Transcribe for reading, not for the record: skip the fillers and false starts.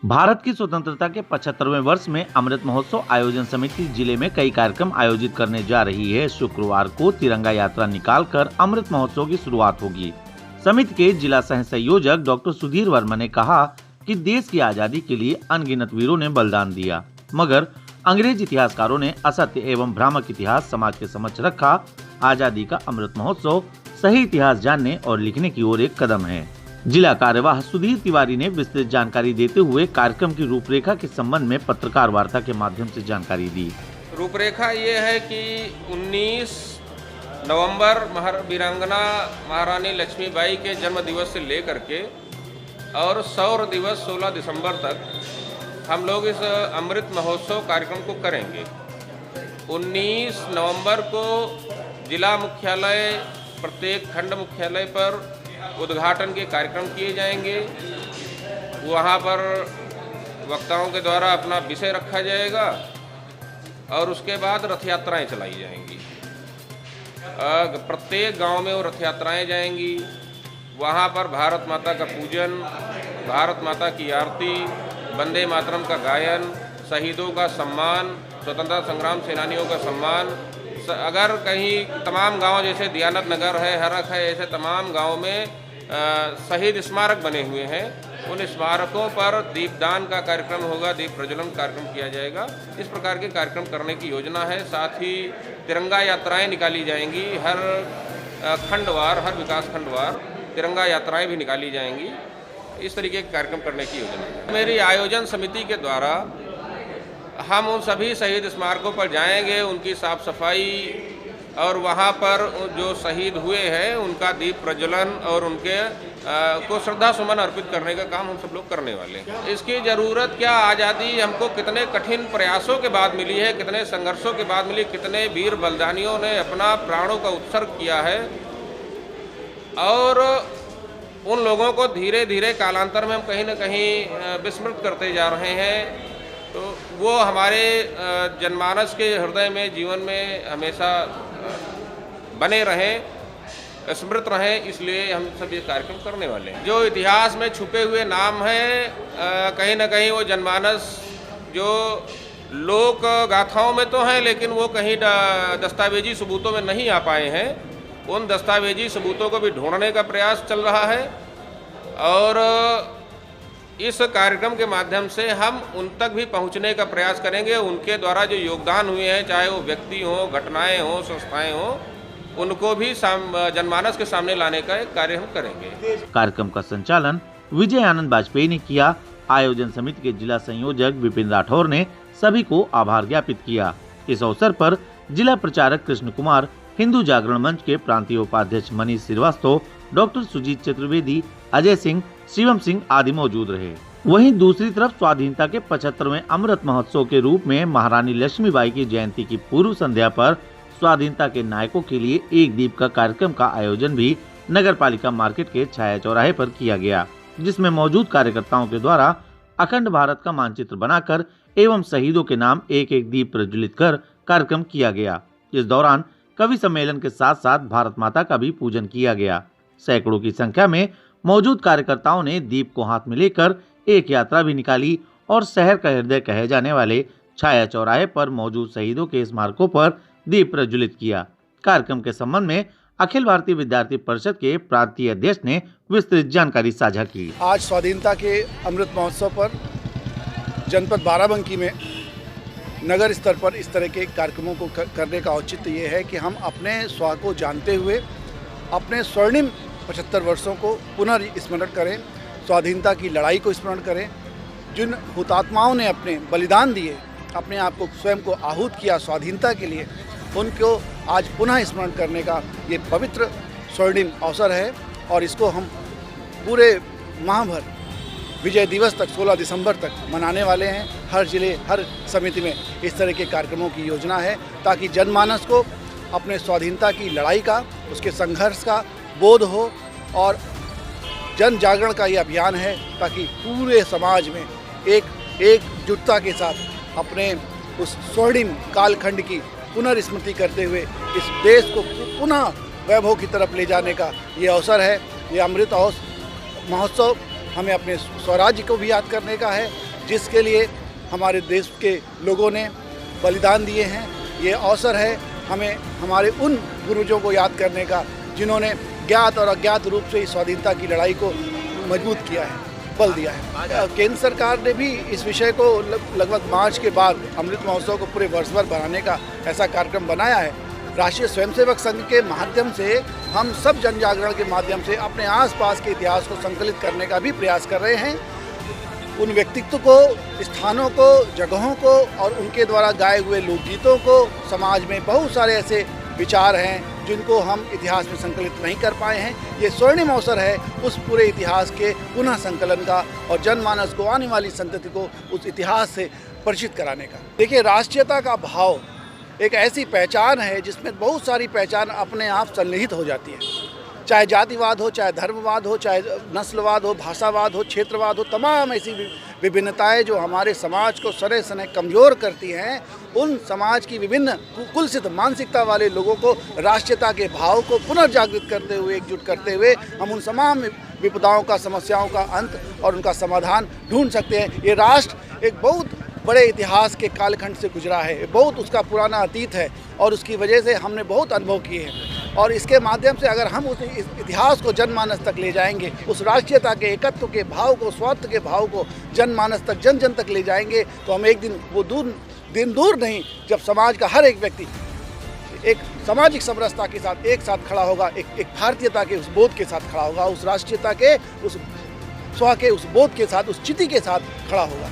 भारत की स्वतंत्रता के 75वें वर्ष में अमृत महोत्सव आयोजन समिति जिले में कई कार्यक्रम आयोजित करने जा रही है। शुक्रवार को तिरंगा यात्रा निकालकर अमृत महोत्सव की शुरुआत होगी। समिति के जिला सह संयोजक डॉक्टर सुधीर वर्मा ने कहा कि देश की आजादी के लिए अनगिनत वीरों ने बलिदान दिया, मगर अंग्रेज इतिहासकारों ने असत्य एवं भ्रामक इतिहास समाज के समक्ष रखा। आजादी का अमृत महोत्सव सही इतिहास जानने और लिखने की ओर एक कदम है। जिला कार्यवाह सुधीर तिवारी ने विस्तृत जानकारी देते हुए कार्यक्रम की रूपरेखा के संबंध में पत्रकार वार्ता के माध्यम से जानकारी दी। रूपरेखा ये है कि 19 नवंबर वीरांगना महारानी लक्ष्मीबाई के जन्म दिवस से लेकर के और शौर्य दिवस 16 दिसंबर तक हम लोग इस अमृत महोत्सव कार्यक्रम को करेंगे। 19 नवंबर को जिला मुख्यालय, प्रत्येक खंड मुख्यालय पर उद्घाटन के कार्यक्रम किए जाएंगे। वहाँ पर वक्ताओं के द्वारा अपना विषय रखा जाएगा और उसके बाद रथ यात्राएँ चलाई जाएंगी। प्रत्येक गांव में वो रथ यात्राएँ जाएंगी। वहाँ पर भारत माता का पूजन, भारत माता की आरती, वंदे मातरम का गायन, शहीदों का सम्मान, स्वतंत्रता संग्राम सेनानियों का सम्मान। अगर कहीं तमाम गांव जैसे दियानत नगर है, हरख है, ऐसे तमाम गांव में शहीद स्मारक बने हुए हैं। उन स्मारकों पर दीपदान का कार्यक्रम होगा, दीप प्रज्वलन कार्यक्रम किया जाएगा। इस प्रकार के कार्यक्रम करने की योजना है। साथ ही तिरंगा यात्राएं निकाली जाएंगी। हर खंडवार, हर विकास खंडवार तिरंगा यात्राएं भी निकाली जाएंगी। इस तरीके के कार्यक्रम करने की योजना है। मेरी आयोजन समिति के द्वारा हम उन सभी शहीद स्मारकों पर जाएंगे, उनकी साफ सफाई और वहाँ पर जो शहीद हुए हैं उनका दीप प्रज्वलन और उनके को श्रद्धा सुमन अर्पित करने का काम हम सब लोग करने वाले हैं। इसकी ज़रूरत क्या, आज़ादी हमको कितने कठिन प्रयासों के बाद मिली है, कितने संघर्षों के बाद मिली, कितने वीर बलिदानियों ने अपना प्राणों का उत्सर्ग किया है और उन लोगों को धीरे धीरे कालांतर में हम कहीं न कहीं विस्मृत करते जा रहे हैं। तो वो हमारे जनमानस के हृदय में, जीवन में हमेशा बने रहें, स्मृत रहें, इसलिए हम सब ये कार्यक्रम करने वाले हैं। जो इतिहास में छुपे हुए नाम हैं, कहीं न कहीं वो जनमानस जो लोक गाथाओं में तो हैं, लेकिन वो कहीं दस्तावेजी सबूतों में नहीं आ पाए हैं। उन दस्तावेजी सबूतों को भी ढूंढने का प्रयास चल रहा है और इस कार्यक्रम के माध्यम से हम उन तक भी पहुंचने का प्रयास करेंगे। उनके द्वारा जो योगदान हुए हैं, चाहे वो व्यक्ति हों, घटनाएं हों, संस्थाएं हों, उनको भी जनमानस के सामने लाने का एक कार्य हम करेंगे। कार्यक्रम का संचालन विजय आनंद वाजपेयी ने किया। आयोजन समिति के जिला संयोजक विपिन राठौर ने सभी को आभार ज्ञापित किया। इस अवसर पर जिला प्रचारक कृष्ण कुमार, हिंदू जागरण मंच के प्रांतीय उपाध्यक्ष मनीष श्रीवास्तव, डॉक्टर सुजीत चतुर्वेदी, अजय सिंह, शिवम सिंह आदि मौजूद रहे। वहीं दूसरी तरफ स्वाधीनता के 75वें अमृत महोत्सव के रूप में महारानी लक्ष्मीबाई की जयंती की पूर्व संध्या पर स्वाधीनता के नायकों के लिए एक दीप का कार्यक्रम का आयोजन भी नगर पालिका मार्केट के छाया चौराहे पर किया गया, जिसमें मौजूद कार्यकर्ताओं के द्वारा अखंड भारत का मानचित्र बनाकर एवं शहीदों के नाम एक एक दीप प्रज्वलित कर कार्यक्रम किया गया। इस दौरान कवि सम्मेलन के साथ साथ भारत माता का भी पूजन किया गया। सैकड़ों की संख्या में मौजूद कार्यकर्ताओं ने दीप को हाथ में लेकर एक यात्रा भी निकाली और शहर का हृदय कहे जाने वाले छाया चौराहे पर मौजूद शहीदों के स्मारकों पर दीप प्रज्वलित किया। कार्यक्रम के संबंध में अखिल भारतीय विद्यार्थी परिषद के प्रांतीय अध्यक्ष ने विस्तृत जानकारी साझा की। आज स्वाधीनता के अमृत महोत्सव पर जनपद बाराबंकी में नगर स्तर पर इस तरह के कार्यक्रमों को करने का औचित्य ये है कि हम अपने स्वा को जानते हुए अपने स्वर्णिम 75 वर्षों को पुनर्स्मरण करें, स्वाधीनता की लड़ाई को स्मरण करें। जिन हुतात्माओं ने अपने बलिदान दिए, अपने आप को स्वयं को आहूत किया स्वाधीनता के लिए, उनको आज पुनः स्मरण करने का ये पवित्र स्वर्णिम अवसर है और इसको हम पूरे माह भर विजय दिवस तक 16 दिसंबर तक मनाने वाले हैं। हर जिले, हर समिति में इस तरह के कार्यक्रमों की योजना है ताकि जनमानस को अपने स्वाधीनता की लड़ाई का, उसके संघर्ष का बोध हो और जन जागरण का ये अभियान है ताकि पूरे समाज में एकजुटता के साथ अपने उस स्वर्णिम कालखंड की पुनर्स्मृति करते हुए इस देश को पुनः वैभव की तरफ ले जाने का ये अवसर है। ये अमृत महोत्सव हमें अपने स्वराज्य को भी याद करने का है जिसके लिए हमारे देश के लोगों ने बलिदान दिए हैं। ये अवसर है हमें हमारे उन पूर्वजों को याद करने का जिन्होंने ज्ञात और अज्ञात रूप से इस स्वाधीनता की लड़ाई को मजबूत किया है, बल दिया है। केंद्र सरकार ने भी इस विषय को लगभग मार्च के बाद अमृत महोत्सव को पूरे वर्ष भर बनाने का ऐसा कार्यक्रम बनाया है। राष्ट्रीय स्वयंसेवक संघ के माध्यम से हम सब जन जागरण के माध्यम से अपने आसपास के इतिहास को संकलित करने का भी प्रयास कर रहे हैं। उन व्यक्तित्व को, स्थानों को, जगहों को और उनके द्वारा गाए हुए लोकगीतों को, समाज में बहुत सारे ऐसे विचार हैं जिनको हम इतिहास में संकलित नहीं कर पाए हैं। ये स्वर्णिम अवसर है उस पूरे इतिहास के पुनः संकलन का और जनमानस को, आने वाली संतति को उस इतिहास से परिचित कराने का। देखिए, राष्ट्रीयता का भाव एक ऐसी पहचान है जिसमें बहुत सारी पहचान अपने आप सन्निहित हो जाती है। चाहे जातिवाद हो, चाहे धर्मवाद हो, चाहे नस्लवाद हो, भाषावाद हो, क्षेत्रवाद हो, तमाम ऐसी विभिन्नताएं जो हमारे समाज को सने सने कमज़ोर करती हैं, उन समाज की विभिन्न कुलसित मानसिकता वाले लोगों को राष्ट्रीयता के भाव को पुनर्जागृत करते हुए, एकजुट करते हुए हम उन तमाम विपदाओं का, समस्याओं का अंत और उनका समाधान ढूंढ सकते हैं। ये राष्ट्र एक बहुत बड़े इतिहास के कालखंड से गुजरा है, बहुत उसका पुराना अतीत है और उसकी वजह से हमने बहुत अनुभव किए हैं। और इसके माध्यम से अगर हम उस इतिहास को जनमानस तक ले जाएंगे, उस राष्ट्रीयता के एकत्व के भाव को, स्वार्थ के भाव को जनमानस तक, जन जन तक ले जाएंगे, तो हम एक दिन वो दिन दूर नहीं जब समाज का हर एक व्यक्ति एक सामाजिक समरसता के साथ एक साथ खड़ा होगा, एक भारतीयता के उस बोध के साथ खड़ा होगा, उस राष्ट्रीयता के उस स्व के उस बोध के साथ, उस चिति के साथ खड़ा होगा।